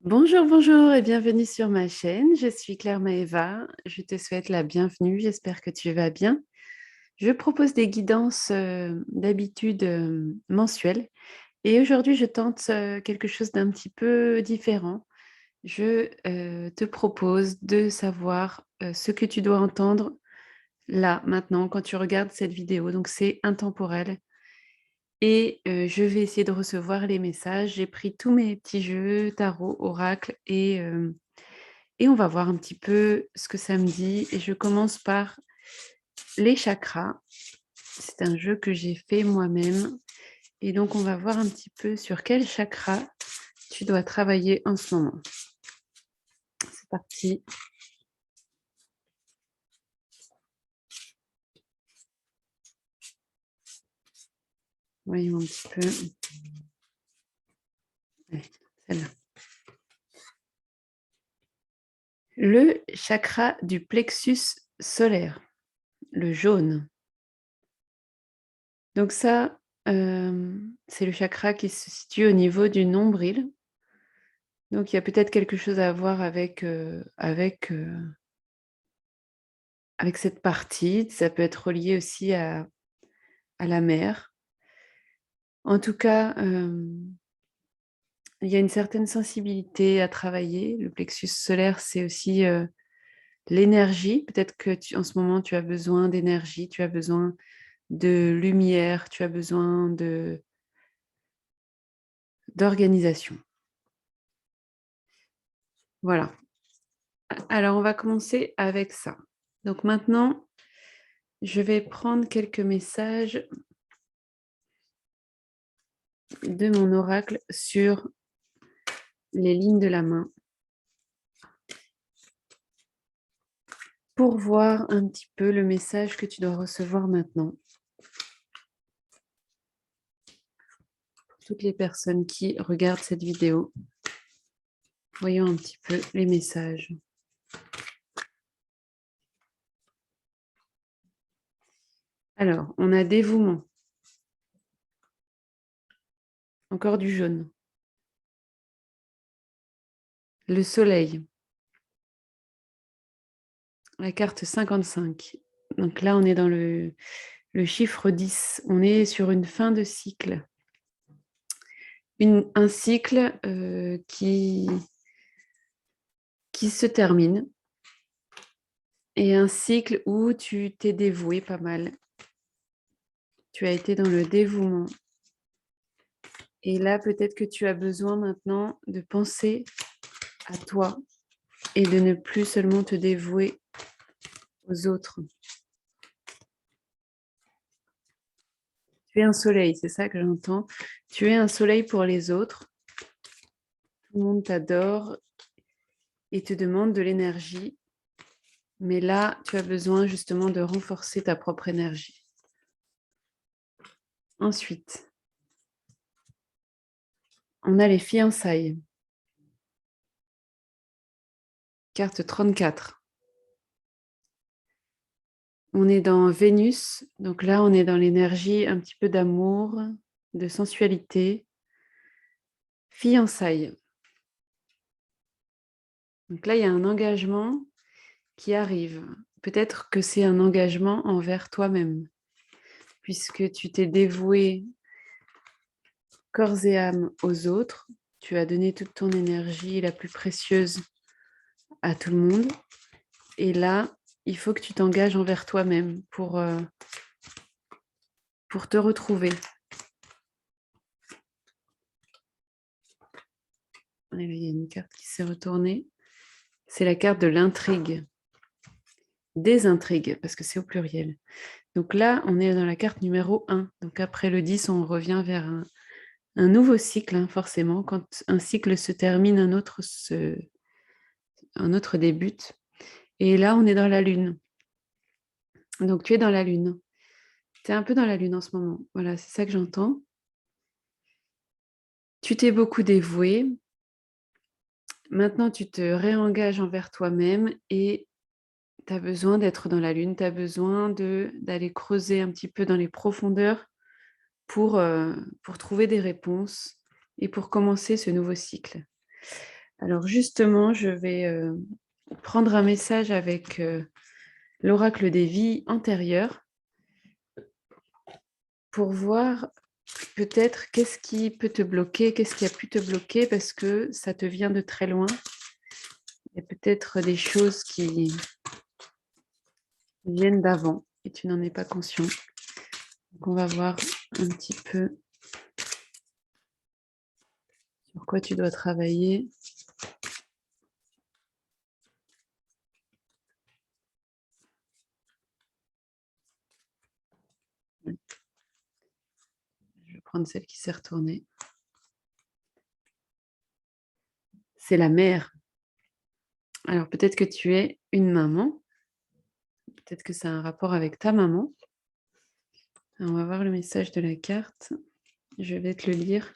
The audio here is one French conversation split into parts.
Bonjour, bonjour et bienvenue sur ma chaîne. Je suis Claire Maëva. Je te souhaite la bienvenue. J'espère que tu vas bien. Je propose des guidances d'habitude mensuelles et aujourd'hui je tente quelque chose d'un petit peu différent. Je te propose de savoir ce que tu dois entendre là, maintenant, quand tu regardes cette vidéo. Donc c'est intemporel. Et je vais essayer de recevoir les messages. J'ai pris tous mes petits jeux, tarot, oracle, et on va voir un petit peu ce que ça me dit. Et je commence par les chakras. C'est un jeu que j'ai fait moi-même. Et donc, on va voir un petit peu sur quel chakra tu dois travailler en ce moment. C'est parti. Voyons un petit peu. Ouais, celle-là. Le chakra du plexus solaire, le jaune. Donc ça, c'est le chakra qui se situe au niveau du nombril. Donc il y a peut-être quelque chose à voir avec cette partie. Ça peut être relié aussi à la mer. En tout cas, il y a une certaine sensibilité à travailler. Le plexus solaire, c'est aussi l'énergie. Peut-être que en ce moment, tu as besoin d'énergie, tu as besoin de lumière, tu as besoin d'organisation. Voilà. Alors, on va commencer avec ça. Donc maintenant, je vais prendre quelques messages de mon oracle sur les lignes de la main pour voir un petit peu le message que tu dois recevoir maintenant. Pour toutes les personnes qui regardent cette vidéo, voyons un petit peu les messages. Alors, on a dévouement. Encore du jaune. Le soleil. La carte 55. Donc là, on est dans le chiffre 10. On est sur une fin de cycle. Un cycle qui se termine. Et un cycle où tu t'es dévoué pas mal. Tu as été dans le dévouement. Et là, peut-être que tu as besoin maintenant de penser à toi et de ne plus seulement te dévouer aux autres. Tu es un soleil, c'est ça que j'entends. Tu es un soleil pour les autres. Tout le monde t'adore et te demande de l'énergie. Mais là, tu as besoin justement de renforcer ta propre énergie. Ensuite, on a les fiançailles. Carte 34. On est dans Vénus, donc là on est dans l'énergie un petit peu d'amour, de sensualité. Fiançailles. Donc là il y a un engagement qui arrive. Peut-être que c'est un engagement envers toi-même, puisque tu t'es dévoué corps et âme aux autres, tu as donné toute ton énergie la plus précieuse à tout le monde, et là il faut que tu t'engages envers toi-même pour te retrouver. Il y a une carte qui s'est retournée. C'est la carte de l'intrigue. Des intrigues, parce que c'est au pluriel. Donc là, on est dans la carte numéro 1. Donc après le 10, on revient vers un nouveau cycle, hein, forcément. Quand un cycle se termine, un autre débute. Et là, on est dans la lune. Donc tu es dans la lune. Tu es un peu dans la lune en ce moment. Voilà, c'est ça que j'entends. Tu t'es beaucoup dévoué. Maintenant, tu te réengages envers toi-même et tu as besoin d'être dans la lune. Tu as besoin d'aller creuser un petit peu dans les profondeurs pour trouver des réponses et pour commencer ce nouveau cycle. Alors justement, je vais prendre un message avec l'oracle des vies antérieures pour voir peut-être qu'est-ce qui peut te bloquer, qu'est-ce qui a pu te bloquer parce que ça te vient de très loin. Il y a peut-être des choses qui viennent d'avant et tu n'en es pas conscient. Donc on va voir un petit peu sur quoi tu dois travailler. Je vais prendre celle qui s'est retournée. C'est la mère. Alors peut-être que tu es une maman. Peut-être que ça a un rapport avec ta maman. Alors, on va voir le message de la carte. Je vais te le lire.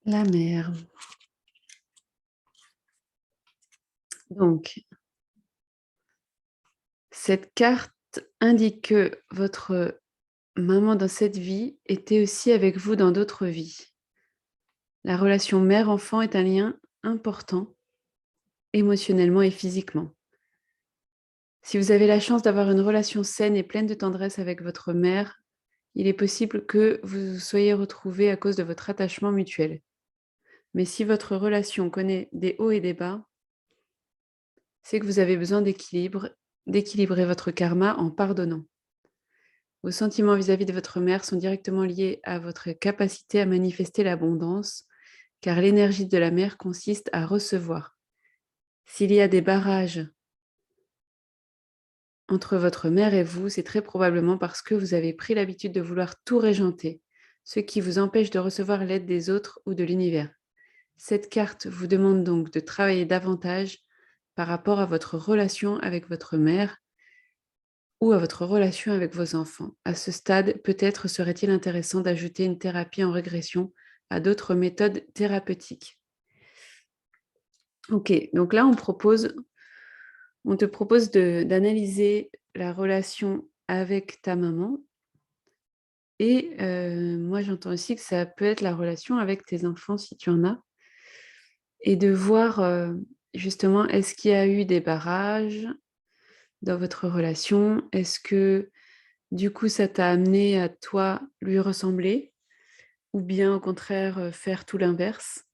La mère. Donc, cette carte indique que votre maman dans cette vie était aussi avec vous dans d'autres vies. La relation mère-enfant est un lien important, émotionnellement et physiquement. Si vous avez la chance d'avoir une relation saine et pleine de tendresse avec votre mère, il est possible que vous soyez retrouvés à cause de votre attachement mutuel. Mais si votre relation connaît des hauts et des bas, c'est que vous avez besoin d'équilibrer votre karma en pardonnant. Vos sentiments vis-à-vis de votre mère sont directement liés à votre capacité à manifester l'abondance, car l'énergie de la mère consiste à recevoir. S'il y a des barrages entre votre mère et vous, c'est très probablement parce que vous avez pris l'habitude de vouloir tout régenter, ce qui vous empêche de recevoir l'aide des autres ou de l'univers. Cette carte vous demande donc de travailler davantage par rapport à votre relation avec votre mère ou à votre relation avec vos enfants. À ce stade, peut-être serait-il intéressant d'ajouter une thérapie en régression à d'autres méthodes thérapeutiques. Ok, donc là, on te propose d'analyser la relation avec ta maman. Et moi, j'entends aussi que ça peut être la relation avec tes enfants, si tu en as. Et de voir justement, est-ce qu'il y a eu des barrages dans votre relation? Est-ce que du coup, ça t'a amené à toi lui ressembler? Ou bien au contraire, faire tout l'inverse?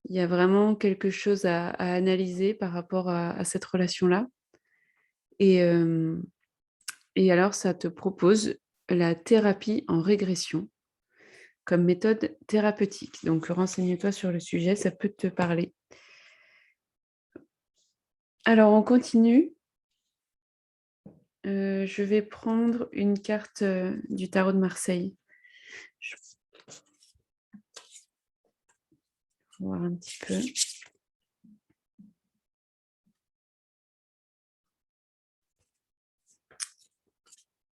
Il y a vraiment quelque chose à analyser par rapport à cette relation-là. Et, et alors, ça te propose la thérapie en régression comme méthode thérapeutique. Donc, renseigne-toi sur le sujet, ça peut te parler. Alors, on continue. Je vais prendre une carte du tarot de Marseille. Je vais voir un petit peu.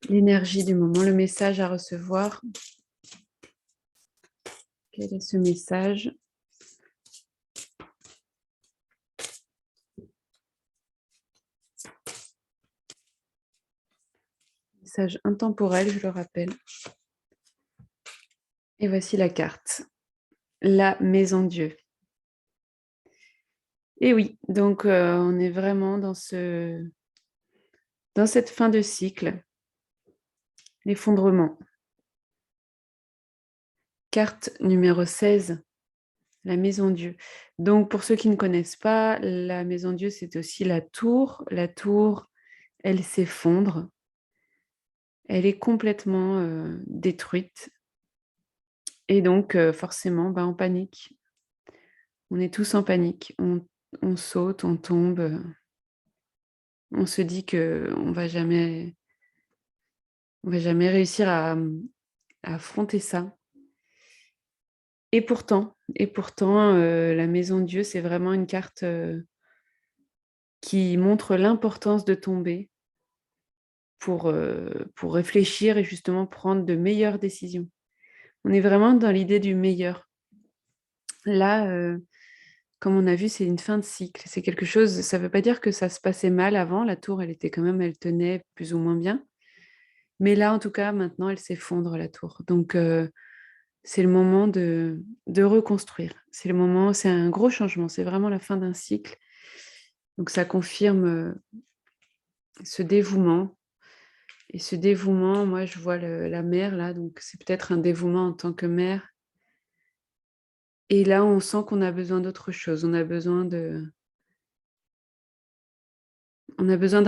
L'énergie du moment, le message à recevoir. Quel est ce message? Message intemporel, je le rappelle. Et voici la carte. La maison Dieu. Et oui, donc on est vraiment dans cette fin de cycle, l'effondrement. Carte numéro 16, la maison Dieu. Donc pour ceux qui ne connaissent pas, la maison Dieu, c'est aussi la tour. La tour, elle s'effondre. Elle est complètement détruite. Et donc forcément, en panique. On est tous en panique. On saute, on tombe. On se dit qu'on va jamais réussir à affronter ça. Et pourtant, la maison Dieu, c'est vraiment une carte qui montre l'importance de tomber pour réfléchir et justement prendre de meilleures décisions. On est vraiment dans l'idée du meilleur. Là, comme on a vu, c'est une fin de cycle. C'est quelque chose, ça ne veut pas dire que ça se passait mal avant. La tour, elle tenait plus ou moins bien. Mais là, en tout cas, maintenant, elle s'effondre, la tour. Donc, c'est le moment de reconstruire. C'est le moment, c'est un gros changement, c'est vraiment la fin d'un cycle. Donc ça confirme ce dévouement. Et ce dévouement, moi je vois la mère là, donc c'est peut-être un dévouement en tant que mère. Et là, on sent qu'on a besoin d'autre chose. On a besoin d'un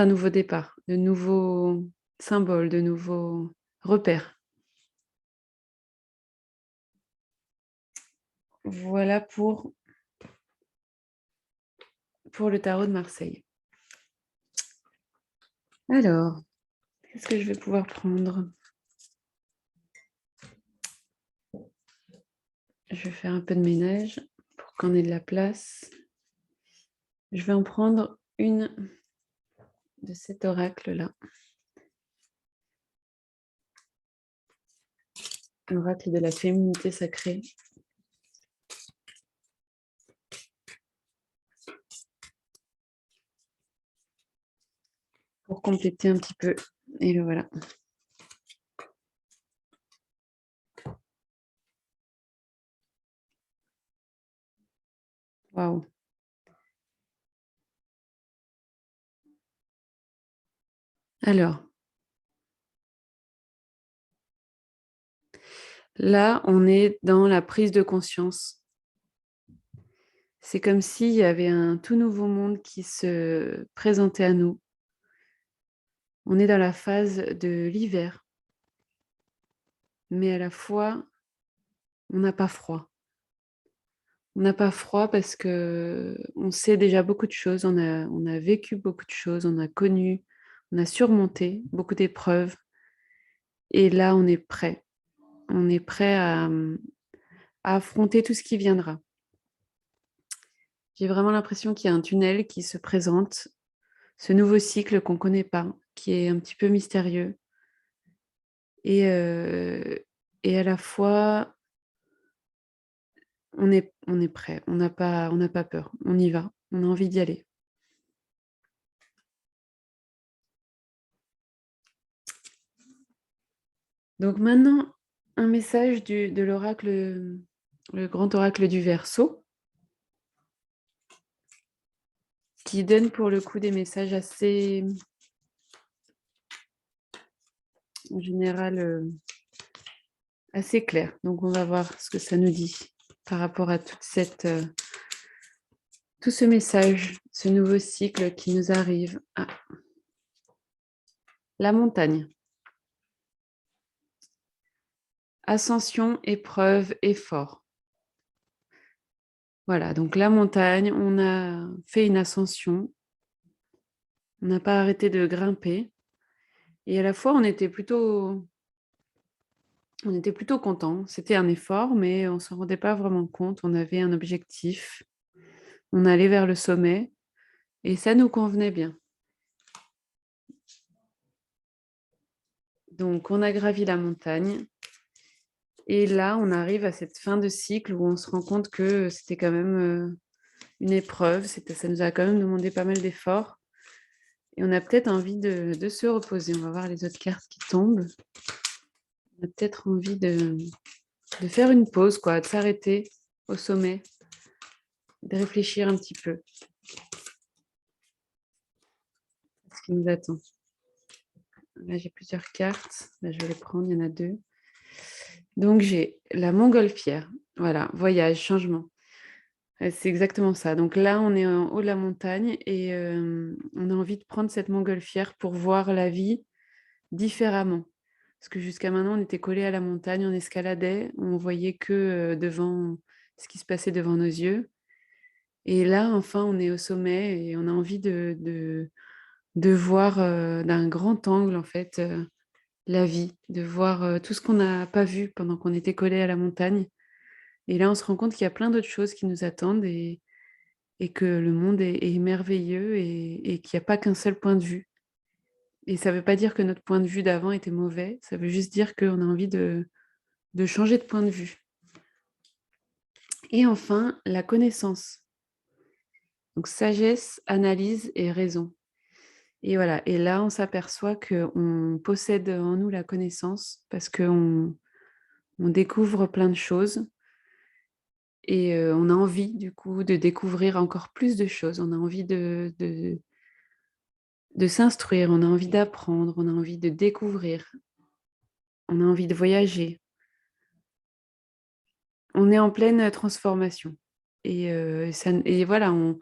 nouveau départ, de nouveaux symboles, de nouveaux repères. Voilà pour le tarot de Marseille. Alors, qu'est-ce que je vais pouvoir prendre? Je vais faire un peu de ménage pour qu'on ait de la place. Je vais en prendre une de cet oracle-là. L'oracle de la féminité sacrée. Pour compléter un petit peu. Et le voilà. Waouh. Alors, là, on est dans la prise de conscience. C'est comme s'il y avait un tout nouveau monde qui se présentait à nous. On est dans la phase de l'hiver, mais à la fois, on n'a pas froid. On n'a pas froid parce que on sait déjà beaucoup de choses, on a vécu beaucoup de choses, on a connu, on a surmonté beaucoup d'épreuves. Et là, on est prêt. On est prêt à affronter tout ce qui viendra. J'ai vraiment l'impression qu'il y a un tunnel qui se présente, ce nouveau cycle qu'on ne connaît pas, qui est un petit peu mystérieux. Et à la fois, on est prêt, on n'a pas peur, on y va, on a envie d'y aller. Donc maintenant, un message de l'oracle, le grand oracle du Verseau, qui donne pour le coup des messages assez, en général, assez clairs. Donc on va voir ce que ça nous dit par rapport à tout ce message, ce nouveau cycle qui nous arrive. Ah. La montagne. Ascension, épreuve, effort. Voilà, donc la montagne, on a fait une ascension, on n'a pas arrêté de grimper, et à la fois on était plutôt contents. C'était un effort, mais on ne s'en rendait pas vraiment compte. On avait un objectif, on allait vers le sommet, et ça nous convenait bien. Donc on a gravi la montagne, et là on arrive à cette fin de cycle où on se rend compte que c'était quand même une épreuve, ça nous a quand même demandé pas mal d'efforts. Et on a peut-être envie de se reposer. On va voir les autres cartes qui tombent. On a peut-être envie de faire une pause, quoi, de s'arrêter au sommet, de réfléchir un petit peu à ce qui nous attend. Là, j'ai plusieurs cartes. Là, je vais les prendre, il y en a deux. Donc, j'ai la montgolfière. Voilà, voyage, changement. C'est exactement ça. Donc là, on est en haut de la montagne et on a envie de prendre cette montgolfière pour voir la vie différemment. Parce que jusqu'à maintenant, on était collés à la montagne, on escaladait, on voyait que devant ce qui se passait devant nos yeux. Et là, enfin, on est au sommet et on a envie de voir d'un grand angle, en fait, la vie, de voir tout ce qu'on n'a pas vu pendant qu'on était collés à la montagne. Et là, on se rend compte qu'il y a plein d'autres choses qui nous attendent et que le monde est merveilleux et qu'il n'y a pas qu'un seul point de vue. Et ça ne veut pas dire que notre point de vue d'avant était mauvais, ça veut juste dire qu'on a envie de changer de point de vue. Et enfin, la connaissance. Donc sagesse, analyse et raison. Et voilà, et là, on s'aperçoit qu'on possède en nous la connaissance parce qu'on On découvre plein de choses et on a envie du coup de découvrir encore plus de choses. On a envie de s'instruire, on a envie d'apprendre, on a envie de découvrir, on a envie de voyager. On est en pleine transformation. Et voilà, on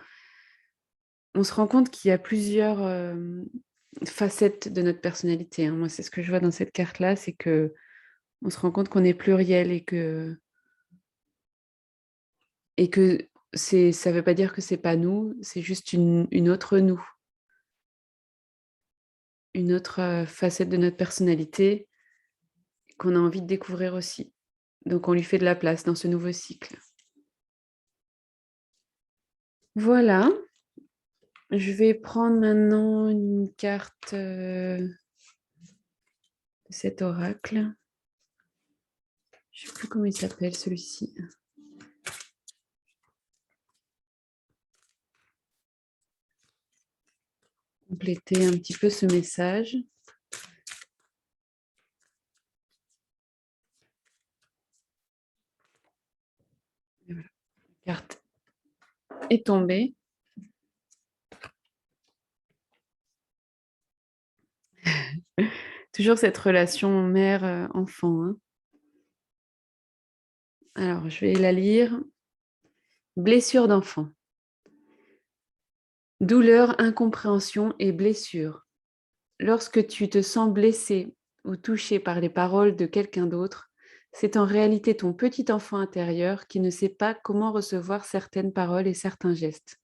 se rend compte qu'il y a plusieurs facettes de notre personnalité, hein. Moi, c'est ce que je vois dans cette carte-là, c'est que on se rend compte qu'on est pluriel et que ça ne veut pas dire que c'est pas nous, c'est juste une autre nous, une autre facette de notre personnalité qu'on a envie de découvrir aussi. Donc, on lui fait de la place dans ce nouveau cycle. Voilà. Je vais prendre maintenant une carte de cet oracle. Je ne sais plus comment il s'appelle celui-ci. Compléter un petit peu ce message. Et voilà. La carte est tombée. Toujours cette relation mère-enfant, hein. Alors, je vais la lire. Blessure d'enfant. Douleur, incompréhension et blessure. Lorsque tu te sens blessé ou touché par les paroles de quelqu'un d'autre, c'est en réalité ton petit enfant intérieur qui ne sait pas comment recevoir certaines paroles et certains gestes.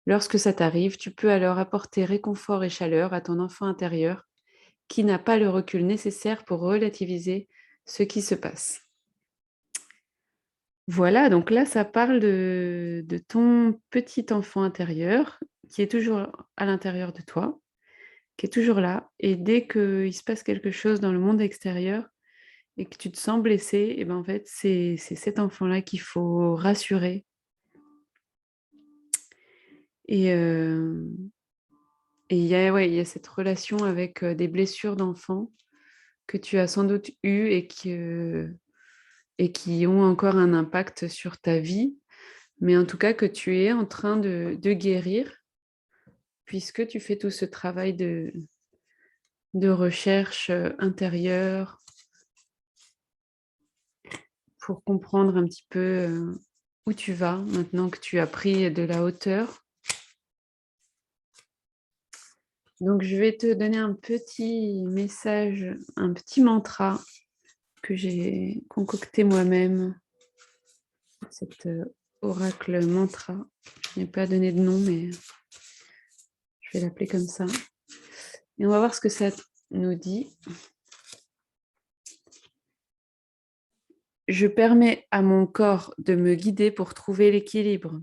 Lorsque ça t'arrive, tu peux alors apporter réconfort et chaleur à ton enfant intérieur qui n'a pas le recul nécessaire pour relativiser ce qui se passe. Voilà, donc là, ça parle de ton petit enfant intérieur qui est toujours à l'intérieur de toi, qui est toujours là. Et dès qu'il se passe quelque chose dans le monde extérieur et que tu te sens blessé, et ben en fait, c'est cet enfant-là qu'il faut rassurer. Et il y a, ouais, il y a cette relation avec des blessures d'enfant que tu as sans doute eues et qui ont encore un impact sur ta vie, mais en tout cas que tu es en train de guérir puisque tu fais tout ce travail de recherche intérieure pour comprendre un petit peu où tu vas maintenant que tu as pris de la hauteur. Donc, je vais te donner un petit message, un petit mantra que j'ai concocté moi-même. Cet oracle mantra. Je n'ai pas donné de nom, mais je vais l'appeler comme ça. Et on va voir ce que ça nous dit. Je permets à mon corps de me guider pour trouver l'équilibre.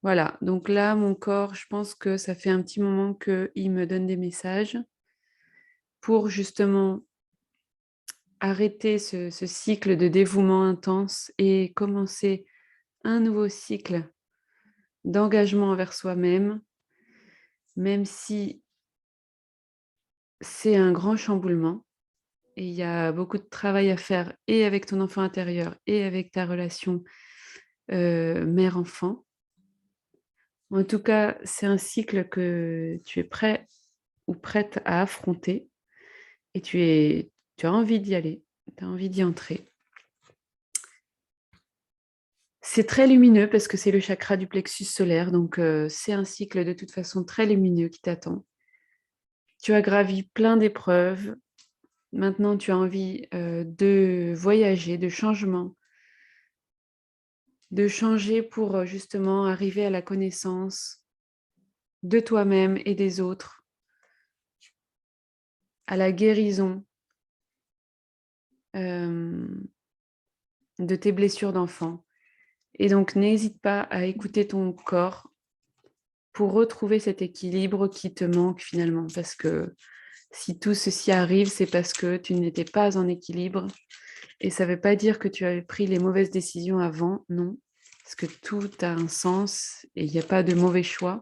Voilà, donc là, mon corps, je pense que ça fait un petit moment qu'il me donne des messages pour justement arrêter ce cycle de dévouement intense et commencer un nouveau cycle d'engagement envers soi-même, même si c'est un grand chamboulement et il y a beaucoup de travail à faire et avec ton enfant intérieur et avec ta relation mère-enfant. En tout cas, c'est un cycle que tu es prêt ou prête à affronter et tu as envie d'y aller, tu as envie d'y entrer. C'est très lumineux parce que c'est le chakra du plexus solaire, donc c'est un cycle de toute façon très lumineux qui t'attend. Tu as gravi plein d'épreuves. Maintenant, tu as envie de voyager, de changement, de changer pour justement arriver à la connaissance de toi-même et des autres, à la guérison de tes blessures d'enfant. Et donc, n'hésite pas à écouter ton corps pour retrouver cet équilibre qui te manque finalement. Parce que si tout ceci arrive, c'est parce que tu n'étais pas en équilibre. Et ça ne veut pas dire que tu avais pris les mauvaises décisions avant, non. Parce que tout a un sens et il n'y a pas de mauvais choix.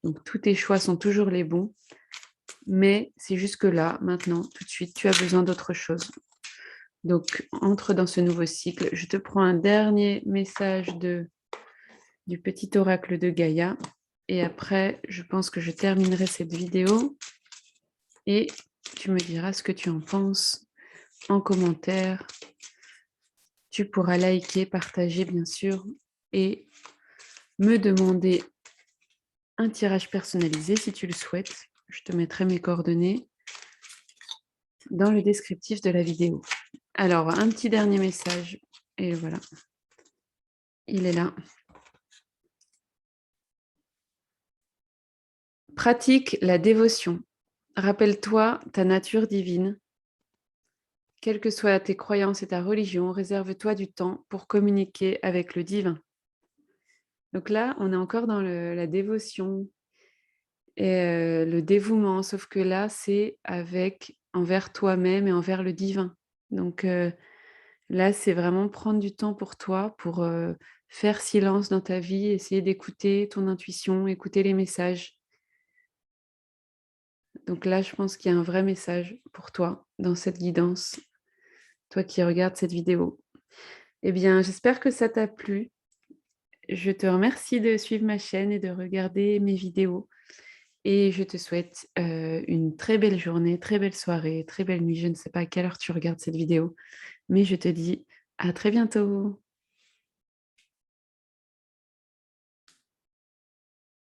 Donc, tous tes choix sont toujours les bons. Mais c'est juste que là, maintenant, tout de suite, tu as besoin d'autre chose. Donc, entre dans ce nouveau cycle. Je te prends un dernier message du petit oracle de Gaïa. Et après, je pense que je terminerai cette vidéo. Et tu me diras ce que tu en penses en commentaire. Tu pourras liker, partager, bien sûr. Et me demander un tirage personnalisé si tu le souhaites. Je te mettrai mes coordonnées dans le descriptif de la vidéo. Alors, un petit dernier message. Et voilà. Il est là. Pratique la dévotion. Rappelle-toi ta nature divine. Quelles que soient tes croyances et ta religion, réserve-toi du temps pour communiquer avec le divin. Donc là, on est encore dans la dévotion et le dévouement, sauf que là, c'est avec envers toi-même et envers le divin. Donc là, c'est vraiment prendre du temps pour toi, pour faire silence dans ta vie, essayer d'écouter ton intuition, écouter les messages. Donc là, je pense qu'il y a un vrai message pour toi dans cette guidance, toi qui regardes cette vidéo. Eh bien, j'espère que ça t'a plu. Je te remercie de suivre ma chaîne et de regarder mes vidéos. Et je te souhaite une très belle journée, très belle soirée, très belle nuit. Je ne sais pas à quelle heure tu regardes cette vidéo, mais je te dis à très bientôt.